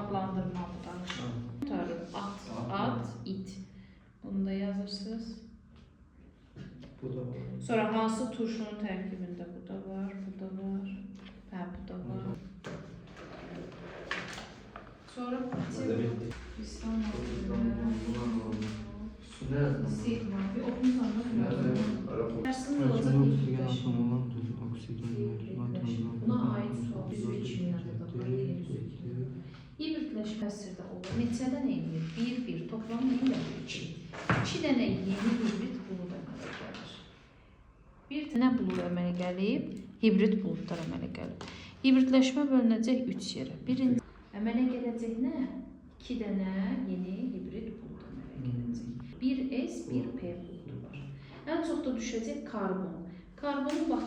adlandırmalı danışın. Tutarım. At, it. Bunu da yazırsınız. Bu da var. Sonra hansı turşunun tərkibində bu da var, bu da var. Hə, bu da var. Sonra İslam Su ne yazdı? Sigma. Bir okunsan da Arap. Dersinde olacaq yükləşmə. Buna Buna ait sual üzvü için yazıda var. Hibritləşmə əsrdə olur. Neçədən eləyir? 1, 1. Toplam nə ilə 2. 2 dənə yeni hibrit bulud əmələ gəlir. Bir dənə bulud əmələ gəlib, hibrit buludlar əmələ gəlib. Hibritləşmə bölünəcək 3 yerə. Birinci əmələ gələcək nə? 2 dənə yeni hibrit bulud əmələ gələcək. 1S, 1P buludu var. Ən çox da düşəcək karbon. Karbonu baxın.